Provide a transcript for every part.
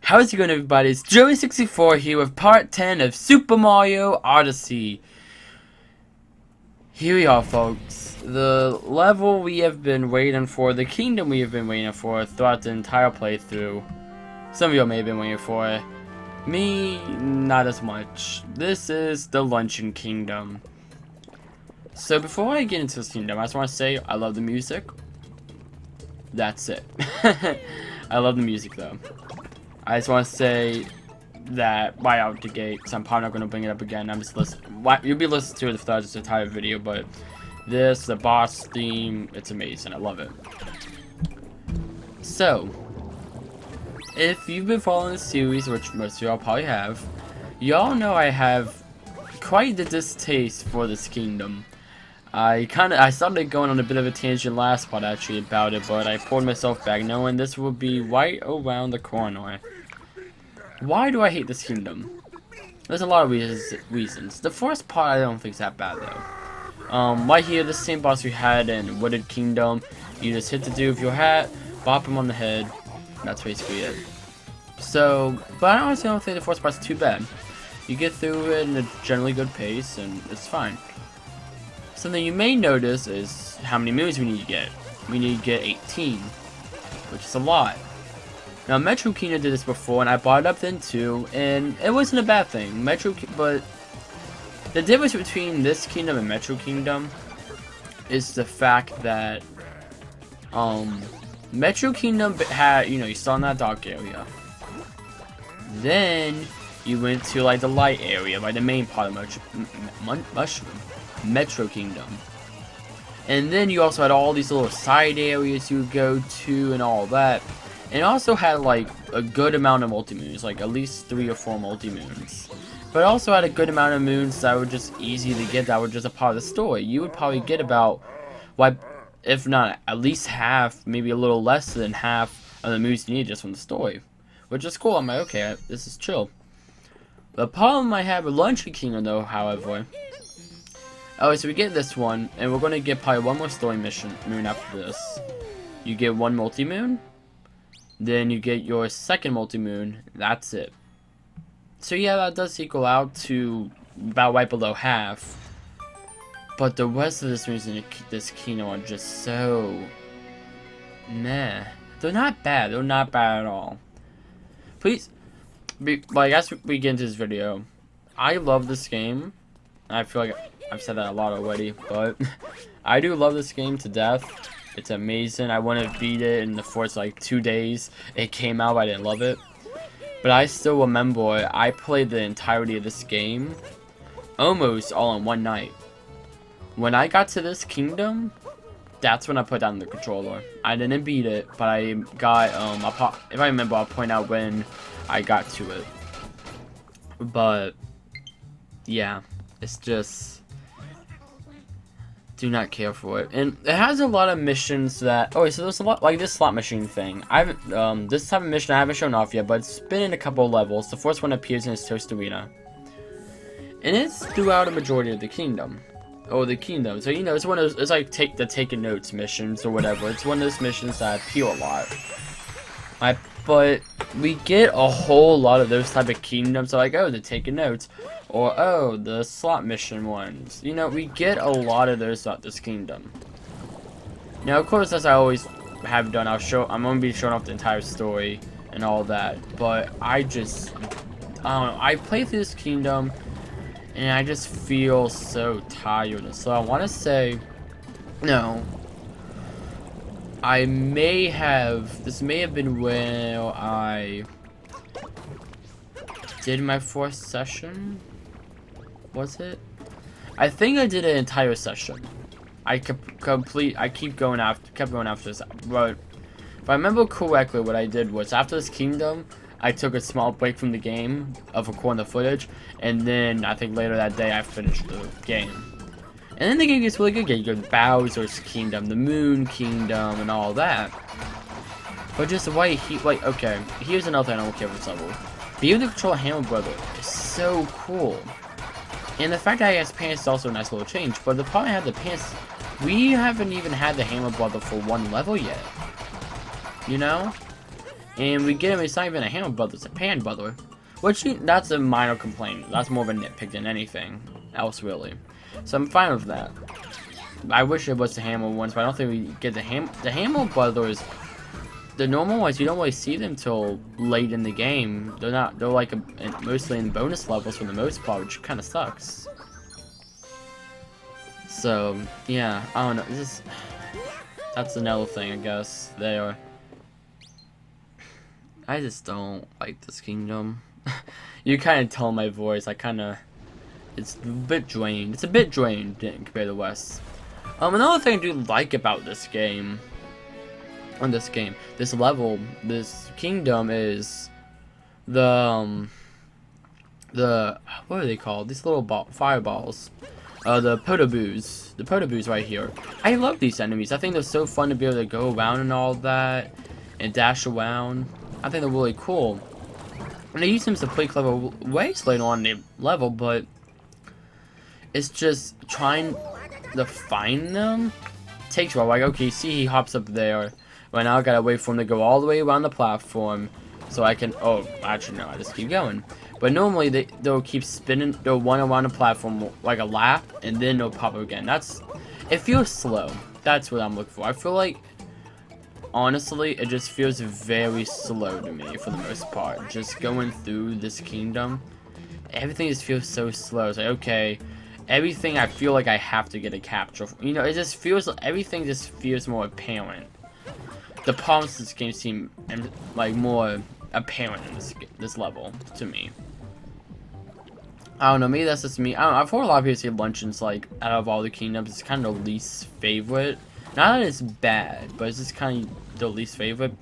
How's it going, everybody? It's Joey64 here with part 10 of Super Mario Odyssey. Here we are, folks. The level we have been waiting for, the kingdom we have been waiting for throughout the entire playthrough. Some of you may have been waiting for it. Me, not as much. This is the Luncheon Kingdom. So before I get into this kingdom, I just want to say I love the music. That's it. I love the music, though. I just want to say that right out the gate, because I'm probably not going to bring it up again. I'm just listening. You'll be listening to it throughout this entire video, but the boss theme, it's amazing. I love it. So, if you've been following the series, which most of y'all probably have, y'all know I have quite the distaste for this kingdom. I started going on a bit of a tangent last part actually about it, but I pulled myself back knowing this will be right around the corner. Why do I hate this kingdom? There's a lot of reasons. The first part I don't think is that bad though. Right here, the same boss we had in Wooded Kingdom. You just hit the dude with your hat, bop him on the head. That's basically it. So, but I honestly don't think the first part's too bad. You get through it in a generally good pace, and it's fine. Something you may notice is how many moons we need to get. We need to get 18, which is a lot. Now, Metro Kingdom did this before, and I brought it up then too, and it wasn't a bad thing. but the difference between this kingdom and Metro Kingdom is the fact that Metro Kingdom had, you started in that dark area. Then you went to like the light area, like the main part of Metro Kingdom. And then you also had all these little side areas you would go to and all that. And it also had like a good amount of multi-moons, like at least 3 or 4 multi-moons. But it also had a good amount of moons that were just easy to get, that were just a part of the story. You would probably get about, if not at least half, maybe a little less than half of the moons you need just from the story. Which is cool. I'm like, okay, this is chill. The problem I have with Luncheon Kingdom though, however, so we get this one, and we're going to get probably one more story moon after this. You get 1 multi-moon, then you get your second multi-moon, that's it. So yeah, that does equal out to about right below half. But the rest of this moons in this kingdom are just so meh. They're not bad, at all. Please, as we get into this video, I love this game. I feel like I've said that a lot already, but I do love this game to death. It's amazing. I want to beat it in the first like 2 days it came out. I didn't love it, but I still remember I played the entirety of this game almost all in one night. When I got to this kingdom, that's when I put down the controller. I didn't beat it, but I got if I remember, I'll point out when I got to it. But yeah, it's just, do not care for it. And it has a lot of missions that, so there's a lot like this slot machine thing. I haven't this type of mission I haven't shown off yet, but it's been in a couple of levels. The first one appears in its Toast Arena, and it's throughout a majority of the kingdom. So it's one of those, it's like the taking notes missions or whatever. It's one of those missions that appeal a lot. But we get a whole lot of those type of kingdoms, so like, oh, the taking notes, or oh, the slot mission ones. We get a lot of those throughout this kingdom. Now, of course, as I always have done, I'm gonna be showing off the entire story and all that. But I don't know. I play through this kingdom, and I just feel so tired. So I want to say, no. This may have been where I did my first session. Was it? I think I did an entire session. I kept going after this. But if I remember correctly, what I did was after this kingdom, I took a small break from the game of recording the footage, and then I think later that day I finished the game. And then the game gets really good. You get Bowser's Kingdom, the Moon Kingdom, and all that. But just the way okay, here's another thing I don't care for this level. Being the control Hammer Brother is so cool. And the fact that he has pants is also a nice little change. But the problem I have the pants, we haven't even had the Hammer Brother for 1 level yet. And we get him, it's not even a hammer brother, it's a pan brother. Which, that's a minor complaint. That's more of a nitpick than anything else, really. So I'm fine with that. I wish it was the hammer ones, but I don't think we get the hammer brothers. The normal ones, you don't really see them till late in the game. They're like mostly in bonus levels for the most part, which kind of sucks. So, yeah, I don't know. That's another thing, I guess. I just don't like this kingdom. You kind of tell my voice. It's a bit drained. It's a bit drained compared to West. Another thing I do like about this game, this level, this kingdom is the what are they called? These little fireballs. The Potoboos right here. I love these enemies. I think they're so fun to be able to go around and all that, and dash around. I think they're really cool. And they use them to play clever ways later on in the level, but it's just trying to find them takes a while. Like, okay, see, he hops up there. Right now, I gotta wait for him to go all the way around the platform, so I can. Oh, actually, no, I just keep going. But normally, they'll keep spinning. They'll run around the platform like a lap, and then they'll pop up again. It feels slow. That's what I'm looking for. I feel like, honestly, it just feels very slow to me for the most part. Just going through this kingdom, everything just feels so slow. It's like, okay, everything I feel like I have to get a capture. You know, it just feels like everything just feels more apparent. The problems this game seem like more apparent in this level to me. I don't know, maybe that's just me. I don't know, I've heard a lot of people say Luncheon's like out of all the kingdoms, it's kind of the least favorite. Not that it's bad, but it's just kind of the least favorite.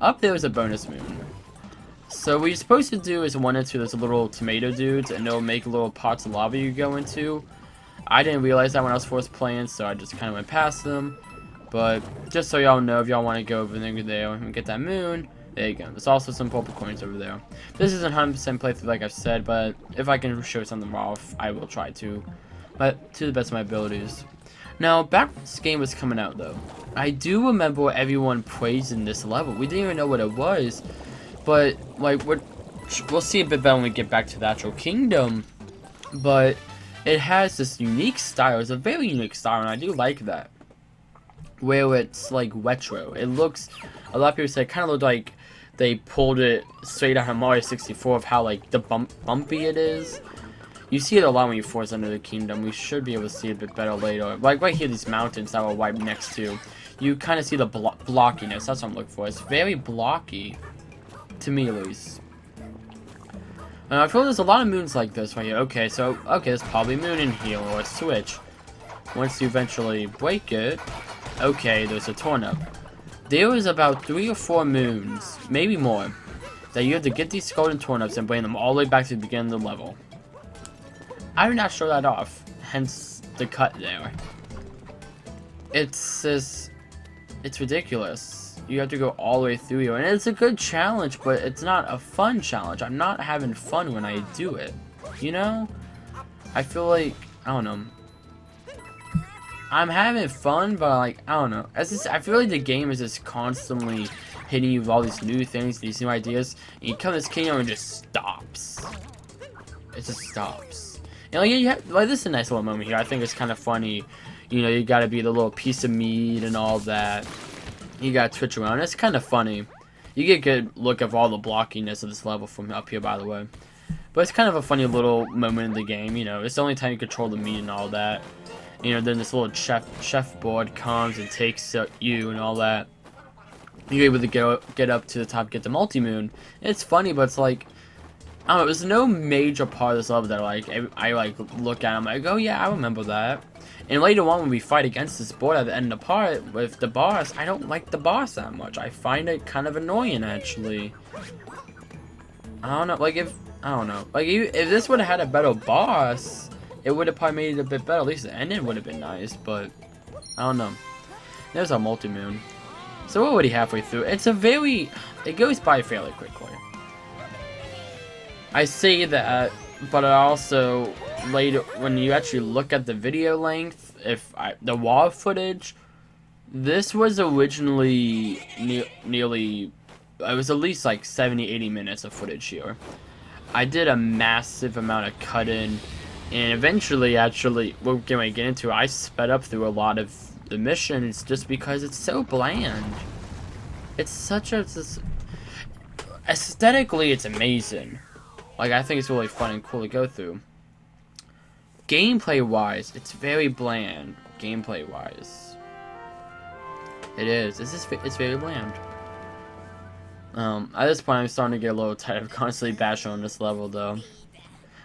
Up there is a bonus moon. So what you're supposed to do is run into those little tomato dudes, and they'll make little pots of lava you go into. I didn't realize that when I was first playing, so I just kind of went past them. But just so y'all know, if y'all want to go over there and get that moon, there you go. There's also some purple coins over there. This isn't 100% playthrough like I've said, but if I can show something off, I will try to. But to the best of my abilities. Now, back when this game was coming out, though, I do remember everyone praising this level. We didn't even know what it was, but like we'll see a bit better when we get back to the actual kingdom. But it has this unique style. It's a very unique style, and I do like that. Where it's like retro. It looks, a lot of people say, it kind of looked like they pulled it straight out of Mario 64 of how like the bumpy it is. You see it a lot when you force under the kingdom. We should be able to see it a bit better later. Like right here, these mountains that we're right next to. You kind of see the blockiness. That's what I'm looking for. It's very blocky, to me at least. And I feel there's a lot of moons like this right here. Okay, so there's probably a moon in here or a switch. Once you eventually break it, okay, there's a turnip. There is about 3 or 4 moons, maybe more, that you have to get these golden turnips and bring them all the way back to the beginning of the level. I did not show that off, hence the cut there. It's ridiculous. You have to go all the way through here, and it's a good challenge, but it's not a fun challenge. I'm not having fun when I do it, you know? I feel like, I don't know. I'm having fun, but like, I don't know. I feel like the game is just constantly hitting you with all these new things, these new ideas, and you come to this kingdom and it just stops. It just stops. And like, this is a nice little moment here. I think it's kind of funny. You know, you gotta be the little piece of meat and all that. You gotta twitch around. It's kind of funny. You get a good look of all the blockiness of this level from up here, by the way. But it's kind of a funny little moment in the game. You know, it's the only time you control the meat and all that. You know, then this little chef board comes and takes you and all that. You're able to get up to the top, get the multi-moon. It's funny, but it's like, I don't know, there's no major part of this level that I look at, I'm like, oh yeah, I remember that. And later on when we fight against this board at the end of the part with the boss, I don't like the boss that much. I find it kind of annoying, actually. I don't know, like if this would have had a better boss, it would have probably made it a bit better. At least the ending would have been nice, but I don't know. There's our multi-moon. So we're already halfway through. It goes by fairly quickly. I say that, but I also, later, when you actually look at the video length, the raw footage, this was originally nearly it was at least like 70-80 minutes of footage here. I did a massive amount of cut-in, and eventually, actually, we're going to get into it, I sped up through a lot of the missions just because it's so bland. It's such a... aesthetically, it's amazing. Like, I think it's really fun and cool to go through. Gameplay-wise, it's very bland. Gameplay-wise. It is. It's very bland. At this point, I'm starting to get a little tired of constantly bashing on this level, though.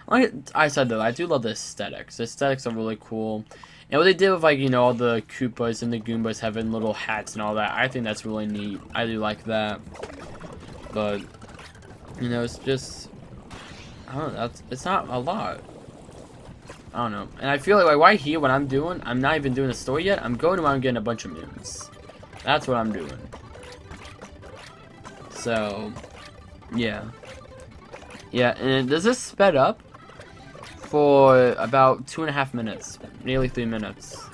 Like I said, though, I do love the aesthetics. The aesthetics are really cool. And what they did with, like, you know, all the Koopas and the Goombas having little hats and all that, I think that's really neat. I do like that. But, you know, it's just... I don't know, it's not a lot. I don't know. And I feel like right here, what I'm doing, I'm not even doing the story yet. I'm going around getting a bunch of moons. That's what I'm doing. So, yeah. Yeah, and does this sped up for about 2.5 minutes, nearly 3 minutes.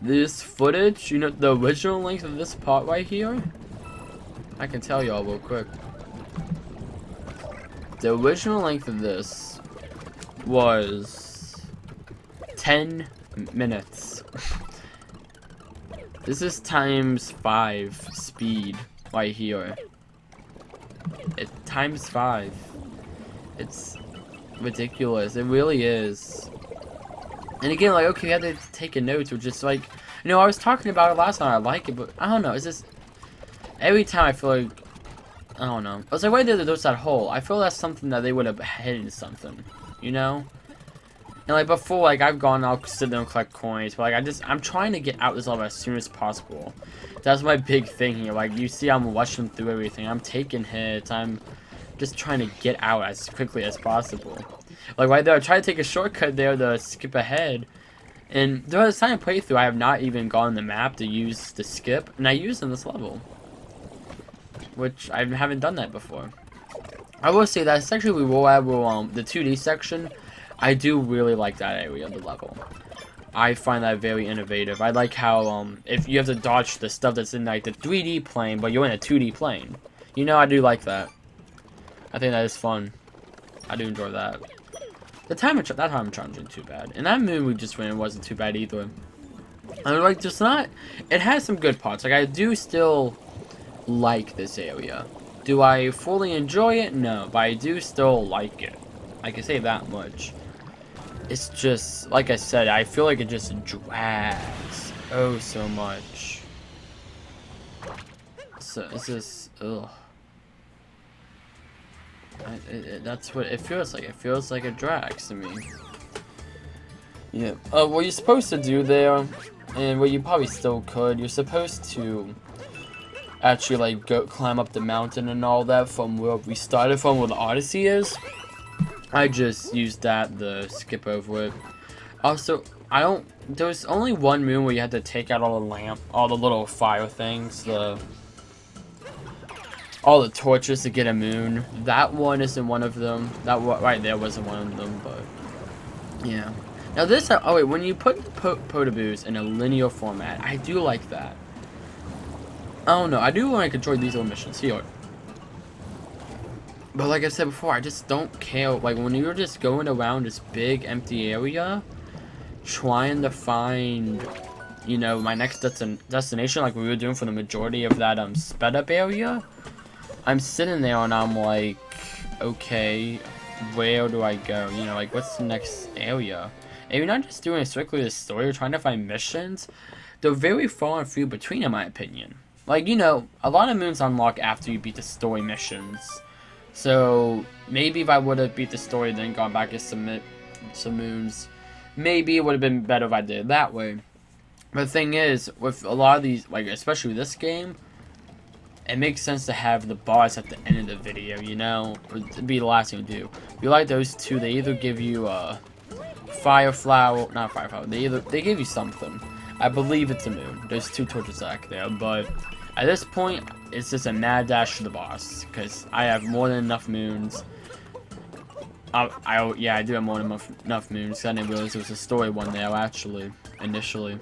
This footage, you know, the original length of this part right here, I can tell y'all real quick. The original length of this was 10 minutes. This is times 5 speed right here. It times 5. It's ridiculous. It really is. And again, like, okay, you have to take a note, or just like, you know, I was talking about it last time. I like it, but I don't know. It's just every time I feel like, I don't know. I was like, why did they lose that hole? I feel that's something that they would have hidden something, you know. And like before, like I've gone, I'll sit there and collect coins, but like I'm trying to get out this level as soon as possible. That's my big thing here. Like you see, I'm rushing through everything. I'm taking hits. I'm just trying to get out as quickly as possible. Like right there, I tried to take a shortcut there to skip ahead, and throughout this time playthrough, I have not even gone the map to use the skip, and I used in this level, which I haven't done that before. I will say that section we will add, the 2D section. I do really like that area of the level. I find that very innovative. I like how if you have to dodge the stuff that's in like the 3D plane, but you're in a 2D plane. You know, I do like that. I think that is fun. I do enjoy that. That time challenge isn't too bad, and that moon we just went wasn't too bad either. I was like, just not. It has some good parts. Like I do still like this area. Do I fully enjoy it? No, but I do still like it. I can say that much. It's just, like I said, I feel like it just drags oh so much. So it's just, ugh. That's what it feels like. It feels like it drags to me. Yeah. What you're supposed to do there, and what you probably still could, you're supposed to actually like go climb up the mountain and all that from where we started from, where the Odyssey is. I just used that to skip over it. Also, there's only one moon where you have to take out all the little fire things, all the torches to get a moon. That one isn't one of them. That one right there wasn't one of them, but yeah. Now this, oh wait, when you put Potaboos in a linear format, I do like that. I don't know, I do want to control these little missions here. But like I said before, I just don't care. Like when you're just going around this big empty area, trying to find, you know, my next destination, like we were doing for the majority of that sped up area, I'm sitting there and I'm like, okay, where do I go? You know, like what's the next area? And you're not just doing strictly the story, you're trying to find missions. They're very far and few between, in my opinion. Like, you know, a lot of moons unlock after you beat the story missions. So maybe if I would have beat the story then gone back and submit some moons, maybe it would have been better if I did it that way. But the thing is, with a lot of these, like especially this game, it makes sense to have the boss at the end of the video, you know? It'd be the last thing to do. If you like those two, they either give you a fire flower, not fire flower, they give you something. I believe it's a moon. There's 2 torches back there, but at this point, it's just a mad dash to the boss, because I have more than enough moons. Yeah, I do have more than enough moons. I didn't realize it was a story one there, actually, initially.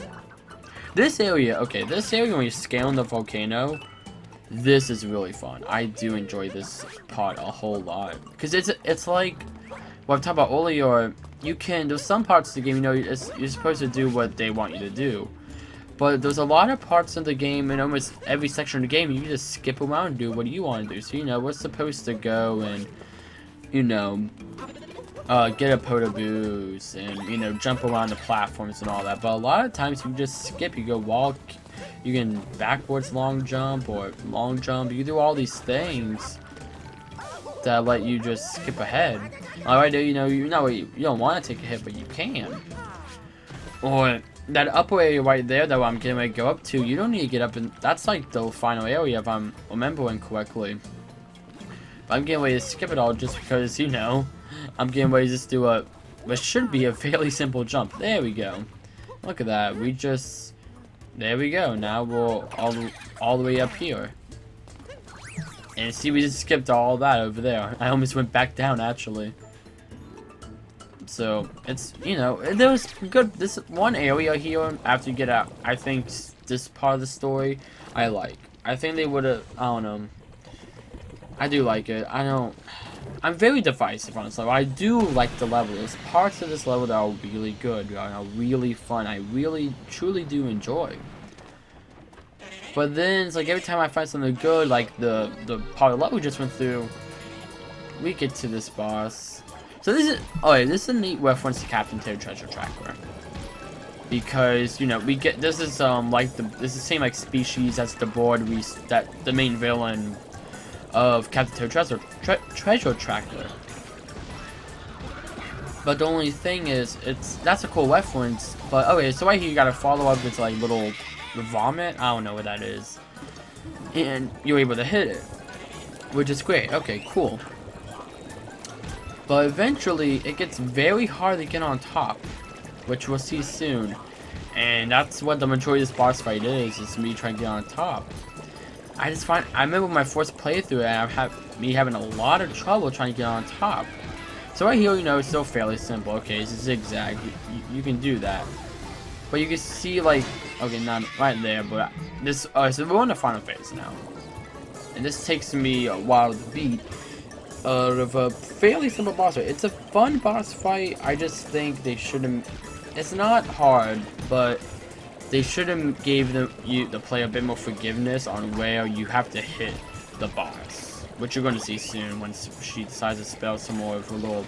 This area, okay, this area when you're scaling the volcano, this is really fun. I do enjoy this part a whole lot. Because it's like, what I've talked about earlier, there's some parts of the game, you know, you're supposed to do what they want you to do. But there's a lot of parts of the game, and almost every section of the game, you can just skip around and do what you want to do. So, you know, we're supposed to go and, you know, get a Potoboost and, you know, jump around the platforms and all that. But a lot of times you just skip, you go walk, you can backwards long jump or long jump. You can do all these things that let you just skip ahead. Alright, you know, you don't want to take a hit, but you can. Or that upper area right there that I'm getting ready to go up to, you don't need to get up, and that's like the final area if I'm remembering correctly. But I'm getting ready to skip it all just because, you know, I'm getting ready to just do what should be a fairly simple jump. There we go. Look at that. There we go. Now we're all the way up here. And see, we just skipped all that over there. I almost went back down, actually. So, it's, you know, there was good, this one area here, after you get out, I think this part of the story, I like. I think they would've, I don't know. I do like it. I'm very divisive on this level. I do like the level. There's parts of this level that are really good, are really fun. I really, truly do enjoy. But then, it's like every time I find something good, like the part of the level we just went through, we get to this boss. So this is a neat reference to Cap-tureing Treasure Tracker. Because, you know, this is the same like species as the board that the main villain of Cap-tureing Treasure Tracker. But the only thing is, that's a cool reference. But okay, so right here you gotta follow up this like little vomit. I don't know what that is, and you're able to hit it, which is great. Okay, cool. But eventually, it gets very hard to get on top, which we'll see soon. And that's what the majority of this boss fight is me trying to get on top. I remember my first playthrough, and me having a lot of trouble trying to get on top. So right here, you know, it's still fairly simple. Okay, it's a zigzag. You can do that. But you can see, like, okay, not right there, but this, so we're on the final phase now. And this takes me a while to beat. Of a fairly simple boss fight. It's a fun boss fight. I just think they shouldn't. It's not hard, but they should have gave the player a bit more forgiveness on where you have to hit the boss, which you're going to see soon once she decides to spell some more of her little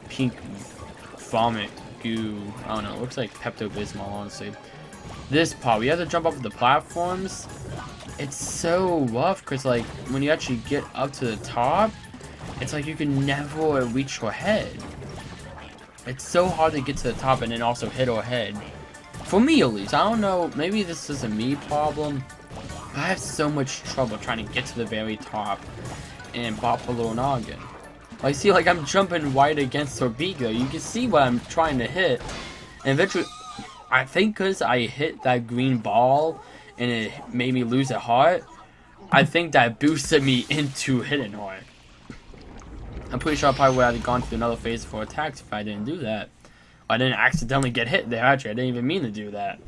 pink vomit goo. I don't know. It looks like Pepto-Bismol, honestly. This part, we have to jump off the platforms. It's so rough because, like, when you actually get up to the top, it's like you can never reach her head. It's so hard to get to the top and then also hit her head. For me, at least. I don't know. Maybe this is a me problem. But I have so much trouble trying to get to the very top and bop her little noggin. Like, see, like, I'm jumping right against her beak, though. You can see what I'm trying to hit. And eventually, I think because I hit that green ball and it made me lose a heart, I think that boosted me into hitting her. I'm pretty sure I probably would have gone through another phase for attacks if I didn't do that. I didn't accidentally get hit there, actually. I didn't even mean to do that.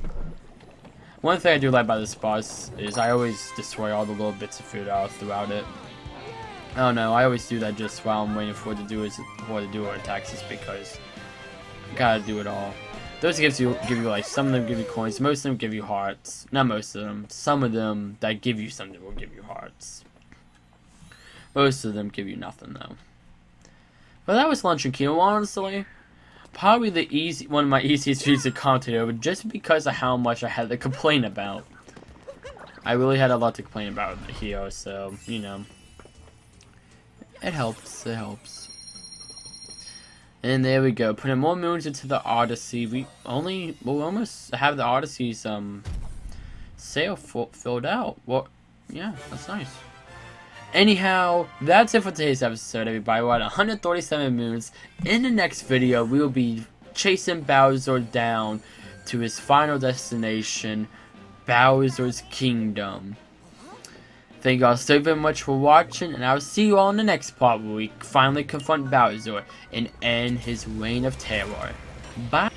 One thing I do like about this boss is I always destroy all the little bits of food out throughout it. I don't know, I always do that just while I'm waiting for it to do her attacks, just because I gotta do it all. Those give you like, some of them give you coins, most of them give you hearts. Not most of them. Some of them that give you something will give you hearts. Most of them give you nothing though. But that was Lunch and Kino, honestly. Probably one of my easiest videos to commentate over, just because of how much I had to complain about. I really had a lot to complain about here, so, you know. It helps, it helps. And there we go, putting more moons into the Odyssey. We'll almost have the Odyssey's, sale filled out. Well, yeah, that's nice. Anyhow, that's it for today's episode, everybody. We're at 137 moons. In the next video, we will be chasing Bowser down to his final destination, Bowser's Kingdom. Thank you all so very much for watching, and I'll see you all in the next part where we finally confront Bowser and end his reign of terror. Bye!